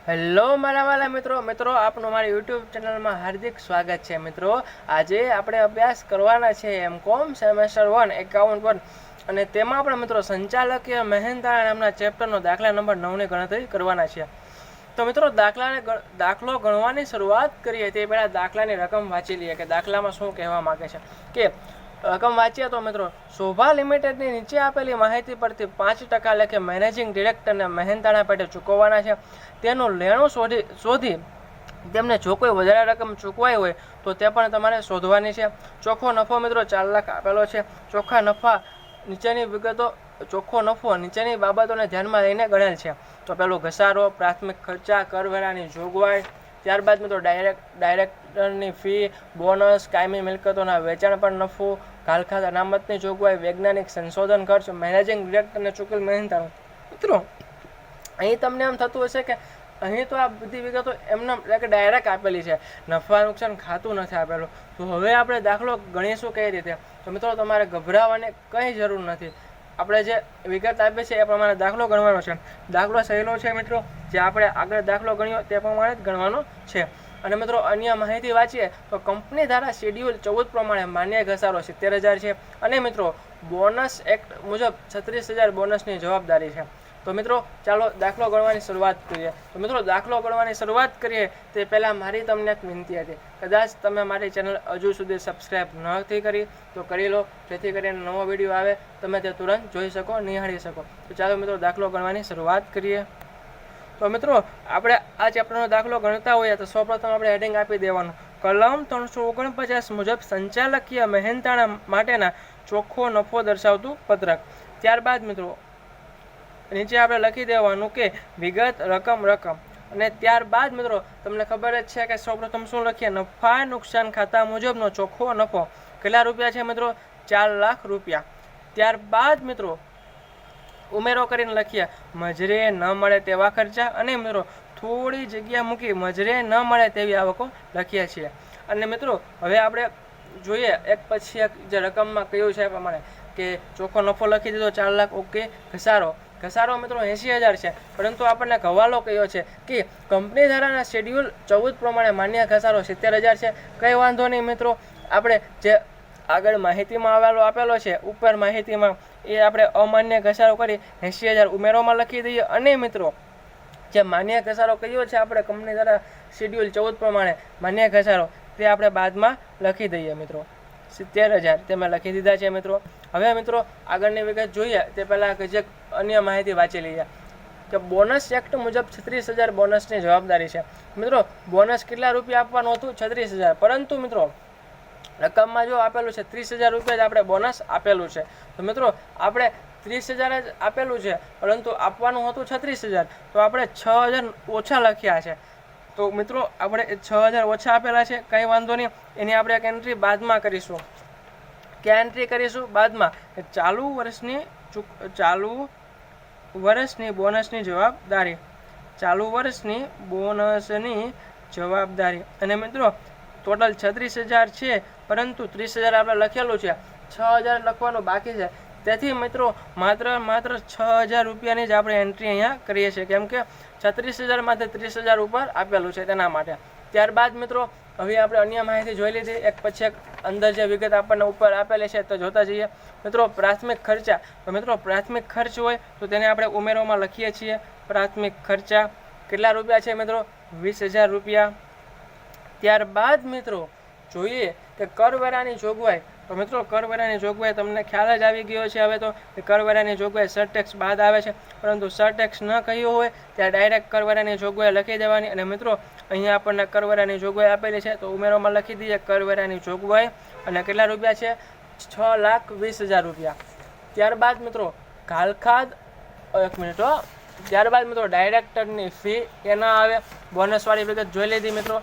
Hello મારા વાલા મિત્રો આપનું મારી યુટ્યુબ ચેનલમાં હાર્દિક સ્વાગત છે મિત્રો। આજે આપણે અભ્યાસ કરવાના છે એમકોમ સેમેસ્ટર 1 એકાઉન્ટ 1 અને તેમાં આપણે મિત્રો સંચાલકીય મહેનતાણા નામના ચેપ્ટરનો દાખલા નંબર 9 ની ગણતરી કરવાના છે। તો મિત્રો દાખલો ગણવાની શરૂઆત કરીએ તે પહેલાં દાખલાની રકમ વાંચી લઈએ કે દાખલામાં શું કહેવા માંગે છે કે રકમ વાંચીએ તો મિત્રો શોભા લિમિટેડની નીચે આપેલી માહિતી પરથી 5% લેખે મેનેજિંગ ડિરેક્ટરને મહેનતાણા પેટે ચૂકવવાના છે। તેનું લેણું શોધી તેમને જો કોઈ વધારે રકમ ચૂકવાઈ હોય તો તે પણ તમારે શોધવાની છે। ચોખ્ખો નફો મિત્રો 4 લાખ આપેલો છે। ચોખ્ખો નફો નીચેની બાબતોને ધ્યાનમાં લઈને ગણેલ છે। તો પેલું ઘસારો, પ્રાથમિક ખર્ચા, કરવેરાની જોગવાઈ, ત્યારબાદ મિત્રો ડાયરેક્ટરની ફી, બોનસ, કાયમી મિલકતોના વેચાણ પર નફો, ઘાલખાત અનામતની જોગવાઈ, વૈજ્ઞાનિક સંશોધન ખર્ચ, મેનેજિંગ ડિરેક્ટરને ચૂકેલ મહેનતાણું। મિત્રો અહીં તમને એમ થતું હશે કે અહીં તો આ બધી વિગતો એમને ડાયરેક્ટ આપેલી છે, નફા નુકસાન ખાતું નથી આપેલું, તો હવે આપણે દાખલો ગણીશું કઈ રીતે? તો મિત્રો તમારે ગભરાવાની કંઈ જરૂર નથી। આપણે જે વિગત આપી છે એ પ્રમાણે દાખલો ગણવાનો છે। દાખલો સહેલો છે મિત્રો, જે આપણે આગળ દાખલો ગણ્યો તે પ્રમાણે જ ગણવાનો છે। અને મિત્રો અન્ય માહિતી વાંચીએ તો કંપની દ્વારા શેડ્યુલ 14 પ્રમાણે માન્ય ઘસારો 70,000 છે અને મિત્રો બોનસ એક્ટ મુજબ 36,000 બોનસની જવાબદારી છે। તો મિત્રો ચાલો દાખલો ગણવાની શરૂઆત કરીએ। તો મિત્રો દાખલો ગણવાની શરૂઆત કરીએ તે પહેલાં મારી તમને એક વિનંતી હતી, કદાચ તમે મારી ચેનલ હજુ સુધી સબસ્ક્રાઈબ નથી કરી તો કરી લો, જેથી કરીને નવો વિડીયો આવે તમે તે તુરંત જોઈ શકો, નિહાળી શકો। તો ચાલો મિત્રો દાખલો ગણવાની શરૂઆત કરીએ। તો મિત્રો આપણે આ ચેપ્ટરનો દાખલો ગણતા હોઈએ તો સૌપ્રથમ આપણે હેડિંગ આપી દેવાનું, કલમ 349 મુજબ સંચાલકીય મહેનતાણા માટેના ચોખ્ખો નફો દર્શાવતું પત્રક। ત્યારબાદ મિત્રો નીચે આપણે લખી દેવાનું કે વિગત રકમ અને ત્યારબાદ મિત્રો તમને ખબર જ છે કે સૌપ્રથમ શું લખીએ, નફા નુકસાન ખાતા મુજબનો ચોખ્ખો નફો કેટલા રૂપિયા છે મિત્રો? 4 લાખ રૂપિયા। ત્યારબાદ મિત્રો ઉમેરો કરીને લખીએ મજરે ન મળે તેવા ખર્ચા અને મિત્રો થોડી જગ્યા મૂકી મજરે ન મળે તેવી આવકો લખીએ છીએ। અને મિત્રો હવે આપણે જોઈએ એક પછી એક જે રકમમાં કયું છે એ પ્રમાણે કે ચોખ્ખો નફો લખી દીધો 4 લાખ, ઓકે। ઘસારો મિત્રો 80,000 છે, પરંતુ આપણને હવાલો કયો છે કે કંપની ધારાના શેડ્યુલ 14 પ્રમાણે માન્ય ઘસારો 70,000 છે। કંઈ વાંધો નહીં મિત્રો, આપણે જે આગળ માહિતીમાં આપેલો છે ઉપર માહિતીમાં એ આપણે અમાન્ય ઘસારો કરી 80,000 ઉમેરોમાં લખી દઈએ અને મિત્રો જે માન્ય ઘસારો કયો છે આપણે કંપની દ્વારા શેડ્યુલ 14 પ્રમાણે માન્ય ઘસારો તે આપણે બાદમાં લખી દઈએ મિત્રો 70,000 તે મેં લખી દીધા છે મિત્રો। હવે મિત્રો આગળની વિગત જોઈએ તે પહેલાં જે અન્ય માહિતી વાંચી લઈએ કે બોનસ એક્ટ મુજબ 36,000 બોનસની જવાબદારી છે। મિત્રો બોનસ કેટલા રૂપિયા આપવાનું હતું? 36,000, પરંતુ મિત્રો રકમમાં જો આપેલું છે 30,000 રૂપિયા જ આપણે બોનસ આપેલું છે। તો મિત્રો આપણે 30,000 જ આપેલું છે, પરંતુ આપવાનું હતું 36,000, તો આપણે 6,000 ઓછા લખ્યા છે। તો મિત્રો આપણે 6,000 ઓછા આપેલા છે, કંઈ વાંધો નહીં, એની આપણે એક એન્ટ્રી બાદમાં કરીશું। ક્યાં એન્ટ્રી કરીશું? બાદમાં ચાલુ વર્ષની બોનસની જવાબદારી અને મિત્રો ટોટલ 36,000 છે, પરંતુ 30,000 આપણે લખેલું છે, 6,000 લખવાનું બાકી છે, તેથી મિત્રો માત્ર 6,000 રૂપિયાની જ આપણે એન્ટ્રી અહીંયા કરીએ છીએ, કેમ કે 36,000 માંથી 30,000 ઉપર આપેલું છે તેના માટે। ત્યારબાદ મિત્રો હવે આપણે અન્ય માહિતી જોઈ લીધી, એક પછી એક અંદર જે વિગત આપણને ઉપર આપેલી છે તો જોતા જઈએ। મિત્રો પ્રાથમિક ખર્ચા, તો મિત્રો પ્રાથમિક ખર્ચ હોય તો તેને આપણે ઉમેરોમાં લખીએ છીએ। પ્રાથમિક ખર્ચા કેટલા રૂપિયા છે મિત્રો? 20,000 રૂપિયા। ત્યારબાદ મિત્રો જોઈએ કે કરવેરાની જોગવાઈ, તો મિત્રો કરવેરાની જોગવાઈ તમને ખ્યાલ જ આવી ગયો છે હવે તો કે કરવેરાની જોગવાઈ સરટેક્સ બાદ આવે છે, પરંતુ સરટેક્સ ન કહ્યું હોય ત્યાં ડાયરેક્ટ કરવેરાની જોગવાઈ લખી દેવાની। અને મિત્રો અહીંયા આપણને કરવેરાની જોગવાઈ આપેલી છે તો ઉમેરોમાં લખી દઈએ કરવેરાની જોગવાઈ અને કેટલા રૂપિયા છે? 6,20,000 રૂપિયા। ત્યારબાદ મિત્રો ઘાલખાત, એક મિનિટ હો, ત્યારબાદ મિત્રો ડાયરેક્ટરની ફી એ ના આવે, બોનસવાળી વિગત જોઈ લીધી મિત્રો।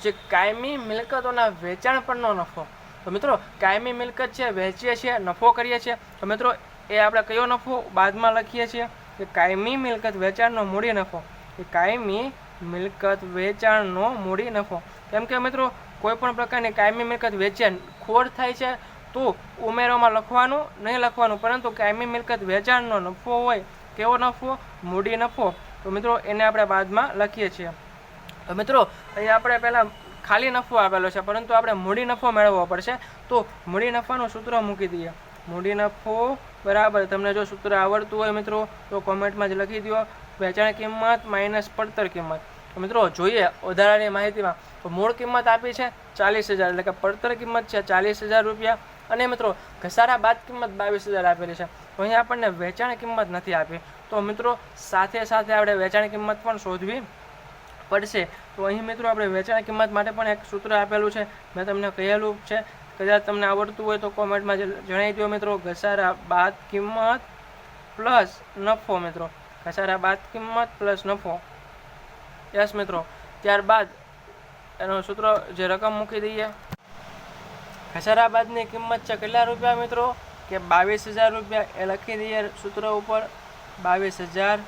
જે કાયમી મિલકતોના વેચાણ પરનો નફો, તો મિત્રો કાયમી મિલકત છે વેચીએ છીએ, નફો કરીએ છીએ, તો મિત્રો એ આપણે કયો નફો બાદમાં લખીએ છીએ કે કાયમી મિલકત વેચાણનો મૂડી નફો, એ કાયમી મિલકત વેચાણનો મૂડી નફો। કેમ કે મિત્રો કોઈ પણ પ્રકારની કાયમી મિલકત વેચાણ ખોટ થાય છે તો ઉમેરોમાં લખવાનું નહીં લખવાનું, પરંતુ કાયમી મિલકત વેચાણનો નફો હોય કેવો નફો? મૂડી નફો, તો મિત્રો એને આપણે બાદમાં લખીએ છીએ. તો મિત્રો અહીં આપણે પહેલાં ખાલી નફો આપેલો છે, પરંતુ આપણે મૂડી નફો મેળવવો પડશે. તો મૂડી નફાનું સૂત્ર મૂકી દઈએ. મૂડી નફો બરાબર, તમને જો સૂત્ર આવડતું હોય મિત્રો તો કોમેન્ટમાં જ લખી દો. વેચાણ કિંમત માઇનસ પડતર કિંમત. તો મિત્રો જોઈએ વધારાની માહિતીમાં, તો મૂળ કિંમત આપી છે 40,000, એટલે કે પડતર કિંમત છે 40,000 રૂપિયા, અને મિત્રો ઘસારા બાદ કિંમત 22,000 આપેલી છે. તો અહીંયા આપણને વેચાણ કિંમત નથી આપી. તો મિત્રો સાથે સાથે આપણે વેચાણ કિંમત પણ શોધવી પડશે. તો અહીં મિત્રો આપણે વેચાણ કિંમત માટે પણ એક સૂત્ર આપેલું છે, મેં તમને કહેલું છે. કદાચ તમને આવડતું હોય તો કોમેન્ટમાં જણાવી દો મિત્રો. ઘસારા બાદ કિંમત પ્લસ નફો મિત્રો, ઘસારા બાદ કિંમત પ્લસ નફો. યસ મિત્રો. ત્યારબાદ એનું સૂત્ર જે રકમ મૂકી દઈએ. ઘસારા બાદની કિંમત છે કેટલા રૂપિયા મિત્રો, કે 22,000 રૂપિયા. એ લખી દઈએ સૂત્ર ઉપર 22,000.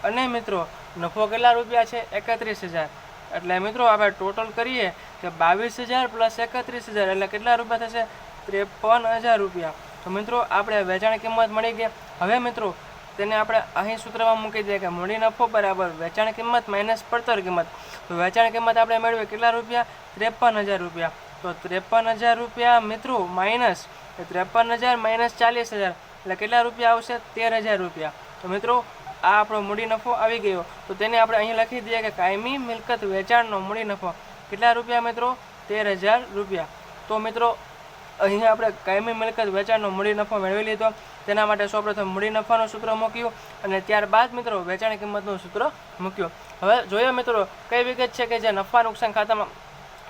અને મિત્રો નફો કેટલા રૂપિયા છે, 31,000. એટલે મિત્રો આપણે ટોટલ કરીએ કે 22,000 પ્લસ 31,000 એટલે કેટલા રૂપિયા થશે, 53,000 રૂપિયા. તો મિત્રો આપણે વેચાણ કિંમત મળી ગઈ. હવે મિત્રો તેને આપણે અહીં સૂત્રમાં મૂકી દઈએ કે મૂડી નફો બરાબર વેચાણ કિંમત માઇનસ પડતર કિંમત. તો વેચાણ કિંમત આપણે મેળવીએ કેટલા રૂપિયા, 53,000 રૂપિયા. તો 53,000 રૂપિયા મિત્રો માઇનસ 53,000 માઇનસ 40,000 એટલે કેટલા રૂપિયા આવશે, 13,000 રૂપિયા. તો મિત્રો આ આપણો મૂડી નફો આવી ગયો. તો તેને આપણે અહીં લખી દઈએ કે કાયમી મિલકત વેચાણનો મૂડી નફો કેટલા રૂપિયા મિત્રો, 13,000 રૂપિયા. તો મિત્રો અહીં આપણે કાયમી મિલકત વેચાણનો મૂડી નફો મેળવી લીધો. તેના માટે સૌપ્રથમ મૂડી નફાનું સૂત્ર મૂક્યું અને ત્યારબાદ મિત્રો વેચાણ કિંમતનું સૂત્ર મૂક્યું. હવે જોઈએ મિત્રો કઈ વિગત છે કે જે નફા નુકસાન ખાતામાં,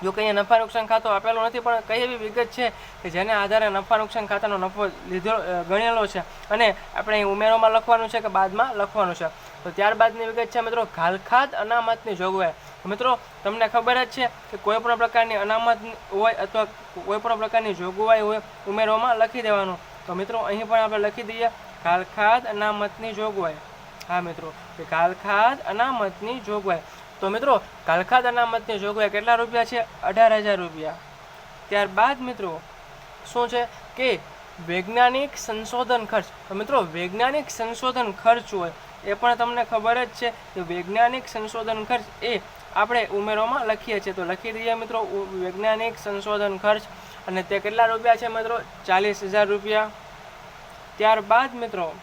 જો કંઈ નફા નુકસાન ખાતું આપેલું નથી, પણ કઈ એવી વિગત છે કે જેને આધારે નફા નુકસાન ખાતાનો નફો લીધો ગણેલો છે અને આપણે અહીં ઉમેરોમાં લખવાનું છે કે બાદમાં લખવાનું છે. તો ત્યારબાદની વિગત છે મિત્રો ઘાલખાદ અનામતની જોગવાઈ. મિત્રો તમને ખબર જ છે કે કોઈ પણ પ્રકારની અનામત હોય અથવા કોઈ પણ પ્રકારની જોગવાઈ હોય ઉમેરોમાં લખી દેવાનું. તો મિત્રો અહીં પણ આપણે લખી દઈએ ઘાલખાદ અનામતની જોગવાઈ. હા મિત્રો, ઘાલખાદ અનામતની જોગવાઈ. તો મિત્રો ઘાલખાદ અનામતની જોગવાઈ કેટલા રૂપિયા છે, 18,000 રૂપિયા. ત્યારબાદ મિત્રો શું છે કે વૈજ્ઞાનિક સંશોધન ખર્ચ. તો મિત્રો વૈજ્ઞાનિક સંશોધન ખર્ચ હોય એ પણ તમને ખબર જ છે કે વૈજ્ઞાનિક સંશોધન ખર્ચ એ આપણે ઉમેરોમાં લખીએ છીએ. તો લખી દઈએ મિત્રો વૈજ્ઞાનિક સંશોધન ખર્ચ, અને તે કેટલા રૂપિયા છે મિત્રો, 40,000 રૂપિયા. ત્યારબાદ મિત્રો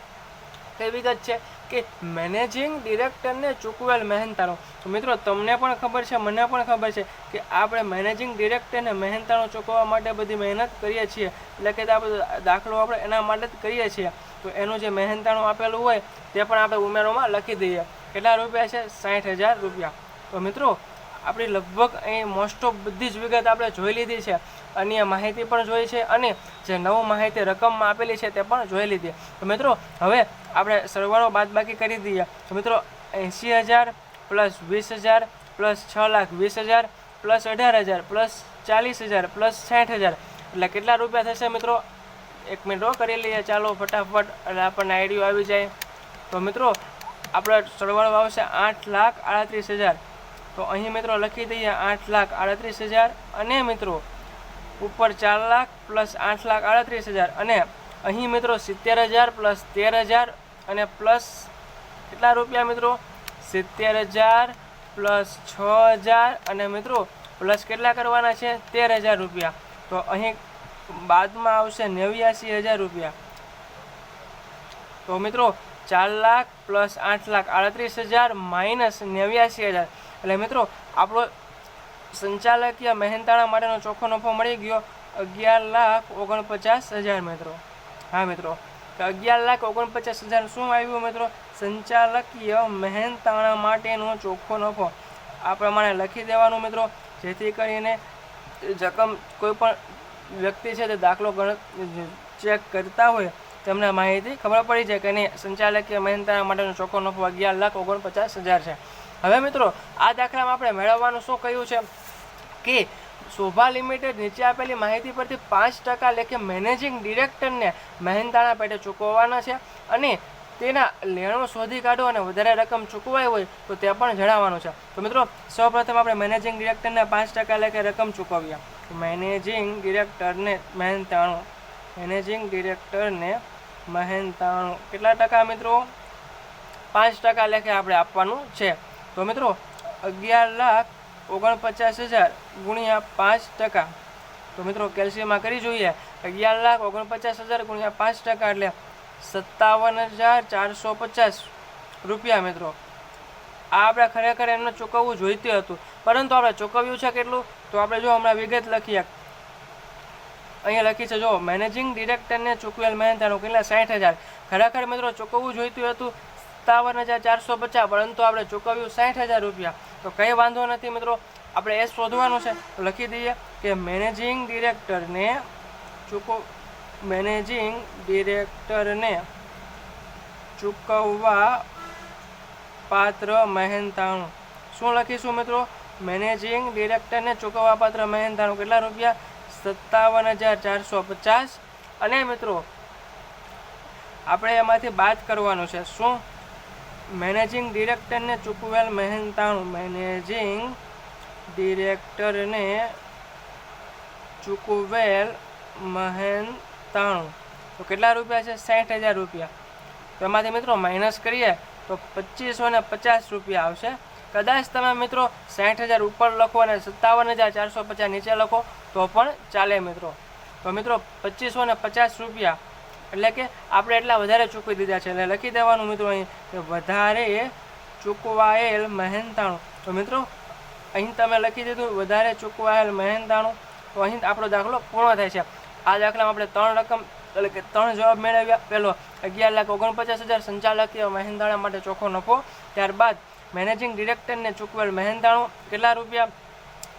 કઈ વિગત છે કે મેનેજિંગ ડિરેક્ટરને ચૂકવેલ મહેનતાણું. તો મિત્રો તમને પણ ખબર છે, મને પણ ખબર છે કે આપણે મેનેજિંગ ડિરેક્ટરને મહેનતાણું ચૂકવવા માટે બધી મહેનત કરીએ છીએ. એટલે કે આપણે દાખલો આપણે એના માટે જ કરીએ છીએ. તો એનું જે મહેનતાણું આપેલું હોય તે પણ આપણે ઉમેરોમાં લખી દઈએ. કેટલા રૂપિયા છે, 60,000 રૂપિયા. તો મિત્રો આપણી લગભગ અહીં મોસ્ટ ઓફ બધી જ વિગત આપણે જોઈ લીધી છે. અન્ય માહિતી પણ જોઈ છે અને જે નવું માહિતી રકમમાં આપેલી છે તે પણ જોઈ લીધી. તો મિત્રો હવે આપણે સરવાળો બાદબાકી કરી દઈએ. તો મિત્રો 80,000 plus 20,000 plus 6,20,000 plus 18,000 plus 40,000 plus 60,000 એટલે કેટલા રૂપિયા થશે મિત્રો, એક મિનિટ કરી લઈએ ચાલો ફટાફટ, એટલે આપણને આઈડિયો આવી જાય. તો મિત્રો આપણે સરવાળો આવશે 8,38,000. તો અહીં મિત્રો લખી દઈએ 8,38,000 અને મિત્રો ઉપર 4 લાખ પ્લસ 8,38,000 અને અહીં મિત્રો 70,000 પ્લસ 13,000 અને પ્લસ કેટલા રૂપિયા મિત્રો, 70,000 પ્લસ 6,000 અને મિત્રો પ્લસ કેટલા કરવાના છે, 13,000 રૂપિયા. તો અહીં બાદમાં આવશે 89,000 રૂપિયા. તો મિત્રો 4 લાખ પ્લસ 8,38,000 માઇનસ 89,000 એટલે મિત્રો આપણો સંચાલકીય મહેનતાણા માટેનો ચોખ્ખો નફો મળી ગયો 11,49,000 મિત્રો. હા મિત્રો 11,49,000 શું આવ્યું મિત્રો, સંચાલકીય મહેનતાણા માટેનો ચોખ્ખો નફો. આ પ્રમાણે લખી દેવાનું મિત્રો, જેથી કરીને રકમ કોઈ પણ વ્યક્તિ છે તે દાખલો ચેક કરતા હોય તેમને માહિતી ખબર પડી જાય કે નહીં, સંચાલકીય મહેનતાણા માટેનો ચોખ્ખો નફો 11,49,000 છે. હવે મિત્રો આ દાખલામાં આપણે મેળવવાનું શું કહ્યું છે કે શોભા લિમિટેડ નીચે આપેલી માહિતી પરથી 5% લેખે મેનેજિંગ ડિરેક્ટરને મહેનતાણા પેટે ચૂકવવાના છે અને તેના લેણો શોધી કાઢો અને વધારે રકમ ચૂકવાઈ હોય તો તે પણ જણાવવાનું છે. તો મિત્રો સૌપ્રથમ આપણે મેનેજિંગ ડિરેક્ટરને 5% લેખે રકમ ચૂકવીએ. મેનેજિંગ ડિરેક્ટરને મહેનતાણું, મેનેજિંગ ડિરેક્ટરને મહેનતાણું કેટલા ટકા મિત્રો, 5% લેખે આપણે આપવાનું છે. તો મિત્રો 11,49,000 ગુણ્યા 5%. તો મિત્રો કેલ્શિયમમાં કરી જોઈએ 11,49,000 ગુણ્યા 5% એટલે 57,450 રૂપિયા. મિત્રો આ આપણે ખરેખર એમને ચૂકવવું જોઈતું હતું, પરંતુ આપણે ચૂકવ્યું છે કેટલું? તો આપણે જો હમણાં વિગત લખીએ, અહીંયા લખી છે જો મેનેજિંગ ડિરેક્ટરને ચૂકવેલ મહેનતાણું કેટલા 60,000. ખરેખર મિત્રો ચૂકવવું જોઈતું હતું 57,450, પરંતુ આપણે ચૂકવ્યું 60,000 રૂપિયા. તો કંઈ વાંધો નથી મિત્રો, આપણે એ શોધવાનું છે. તો લખી દઈએ કે મેનેજિંગ ડિરેક્ટરને ચૂકવવા પાત્ર મહેનતાણું. શું લખીશું મિત્રો? મેનેજિંગ ડિરેક્ટરને ચૂકવવા પાત્ર મહેનતાણું કેટલા રૂપિયા? 57,450. અને મિત્રો આપણે એમાંથી બાદ કરવાનું છે. શું? મેનેજિંગ ડિરેક્ટરને ચૂકવેલ મહેનતાણું. મેનેજિંગ ડિરેક્ટરને ચૂકવેલ મહેનતાણું તો કેટલા રૂપિયા છે? 60,000 રૂપિયા. તો એમાંથી મિત્રો માઇનસ કરીએ તો 2,550 રૂપિયા આવશે. કદાચ તમે મિત્રો 60,000 ઉપર લખો અને 57,450 નીચે લખો તો પણ ચાલે મિત્રો. તો મિત્રો 2,550 રૂપિયા એટલે કે આપણે એટલા વધારે ચૂકવી દીધા છે, એટલે લખી દેવાનું મિત્રો અહીં કે વધારે ચૂકવાયેલ મહેનતાણું. તો મિત્રો અહીં તમે લખી દીધું વધારે ચૂકવાયેલ મહેનતાણું. તો અહીં આપણો દાખલો પૂર્ણ થાય છે. આ દાખલામાં આપણે 3 રકમ એટલે કે 3 જવાબ મેળવ્યા. પહેલો 11,49,000 સંચાલકીય મહેનતાણા માટે ચોખ્ખો નફો. ત્યારબાદ મેનેજિંગ ડિરેક્ટરને ચૂકવેલ મહેનતાણું કેટલા રૂપિયા?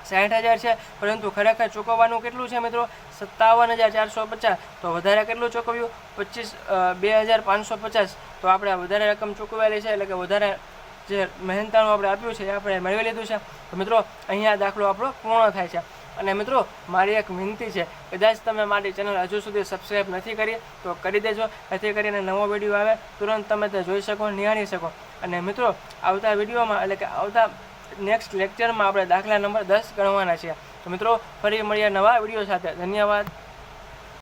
60,000 છે, પરંતુ ખરેખર ચૂકવવાનું કેટલું છે મિત્રો? 57,450. તો વધારે કેટલું ચૂકવ્યું? 2,550. તો આપણે વધારે રકમ ચૂકવેલી છે, એટલે કે વધારે જે મહેનતાણું આપણે આપ્યું છે એ આપણે મેળવી લીધું છે. તો મિત્રો અહીંયા દાખલો આપણો પૂર્ણ થાય છે. અને મિત્રો મારી એક વિનંતી છે, કદાચ તમે મારી ચેનલ હજુ સુધી સબસ્ક્રાઈબ નથી કરી તો કરી દેજો, જેથી કરીને નવો વિડીયો આવે તુરંત તમે તે જોઈ શકો, નિહાળી શકો. અને મિત્રો આવતા વિડીયોમાં એટલે કે આવતા નેક્સ્ટ લેક્ચરમાં આપણે દાખલા નંબર 10 ગણવાના છીએ. તો મિત્રો ફરી મળીએ નવા વિડીયો સાથે. ધન્યવાદ.